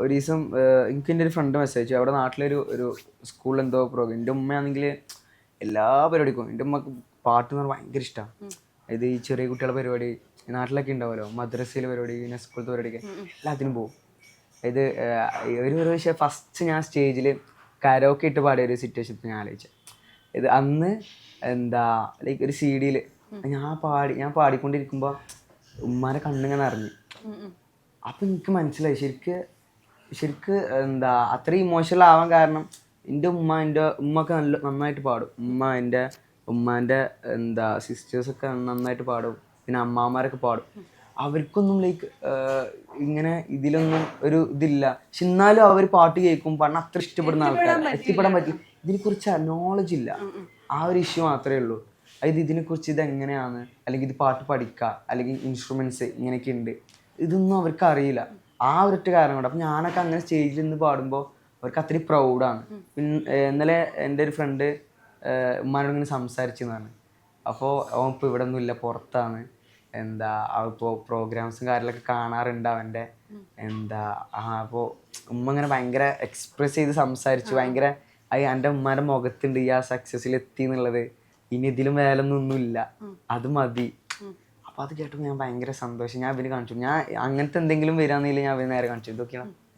ഒരു ദിവസം എനിക്ക് എൻ്റെ ഒരു ഫ്രണ്ട് മെസ്സേജ് അയച്ചു. അവിടെ നാട്ടിലൊരു ഒരു സ്കൂളിൽ എന്തോ പ്രോഗ്രാം. എൻ്റെ ഉമ്മയാണെങ്കിൽ എല്ലാ പരിപാടിക്കും, എൻ്റെ ഉമ്മക്ക് പാട്ട് എന്ന് പറഞ്ഞാൽ ഭയങ്കര ഇഷ്ടമാണ്. ഇത് ഈ ചെറിയ കുട്ടികളുടെ പരിപാടി നാട്ടിലൊക്കെ ഉണ്ടാവുമല്ലോ, മദ്രസയിലെ പരിപാടി, പിന്നെ സ്കൂളത്തെ പരിപാടിയൊക്കെ എല്ലാത്തിനും പോകും. ഇത് ഒരു പ്രാവശ്യം ഫസ്റ്റ് ഞാൻ സ്റ്റേജിൽ കരോക്കെ ഇട്ട് പാടിയ ഒരു സിറ്റുവേഷൻ ഞാൻ ആലോചിച്ചത്. ഇത് അന്ന് എന്താ ലൈക്ക് ഒരു CD ഞാൻ പാടിക്കൊണ്ടിരിക്കുമ്പോൾ ഉമ്മാരെ കണ്ണിങ്ങനെ അറിഞ്ഞു. അപ്പം എനിക്ക് മനസ്സിലായി ശരിക്ക് എന്താ അത്രയും ഇമോഷണൽ ആവാൻ കാരണം എൻ്റെ ഉമ്മക്ക് നന്നായിട്ട് പാടും. ഉമ്മാൻ്റെ എന്താ സിസ്റ്റേഴ്സൊക്കെ നന്നായിട്ട് പാടും, പിന്നെ അമ്മാമാരൊക്കെ പാടും. അവർക്കൊന്നും ലൈക്ക് ഇങ്ങനെ ഇതിലൊന്നും ഒരു ഇതില്ല. പക്ഷെ എന്നാലും അവർ പാട്ട് കേൾക്കും, പാടിന് അത്ര ഇഷ്ടപ്പെടുന്ന ആൾക്കാർ എത്തിപ്പെടാൻ പറ്റില്ല. ഇതിനെക്കുറിച്ച് നോളജ് ഇല്ല. ആ ഒരു ഇഷ്യൂ മാത്രമേ ഉള്ളൂ. അതായത് ഇതിനെക്കുറിച്ച് ഇതെങ്ങനെയാണ്, അല്ലെങ്കിൽ ഇത് പാട്ട് പഠിക്കുക, അല്ലെങ്കിൽ ഇൻസ്ട്രുമെൻറ്റ്സ് ഇങ്ങനെയൊക്കെ ഉണ്ട്, ഇതൊന്നും അവർക്ക് അറിയില്ല. ആ ഒരൊറ്റ കാരണം കൊണ്ട്. അപ്പം ഞാനൊക്കെ അങ്ങനെ സ്റ്റേജിൽ നിന്ന് പാടുമ്പോൾ അവർക്ക് അത്രയും പ്രൗഡാണ്. പിന്നെ ഇന്നലെ എൻ്റെ ഒരു ഫ്രണ്ട് ഉമ്മാനോട് ഇങ്ങനെ സംസാരിച്ചെന്നാണ്. അപ്പോൾ അവൻ ഇപ്പോൾ ഇവിടെ ഒന്നും ഇല്ല, പുറത്താണ്. എന്താ ഇപ്പോൾ പ്രോഗ്രാംസും കാര്യങ്ങളൊക്കെ കാണാറുണ്ട് അവൻ്റെ. എന്താ അപ്പോൾ ഉമ്മ ഇങ്ങനെ ഭയങ്കര എക്സ്പ്രസ് ചെയ്ത് സംസാരിച്ചു. ഭയങ്കര എൻ്റെ ഉമ്മാൻ്റെ മുഖത്തുണ്ട് ഈ ആ സക്സസ്സിൽ എത്തി എന്നുള്ളത്. ഇനി ഇതിലും വേലൊന്നൊന്നുമില്ല, അത് മതി. അപ്പോൾ അത് കേട്ടപ്പോൾ ഞാൻ ഭയങ്കര സന്തോഷം. ഞാൻ ഇവന് കാണിച്ചു. ഞാൻ അങ്ങനത്തെ എന്തെങ്കിലും വരാന്നില്ല, ഞാൻ ഇവന് നേരെ കാണിച്ചു. ഇതൊക്കെയാണ്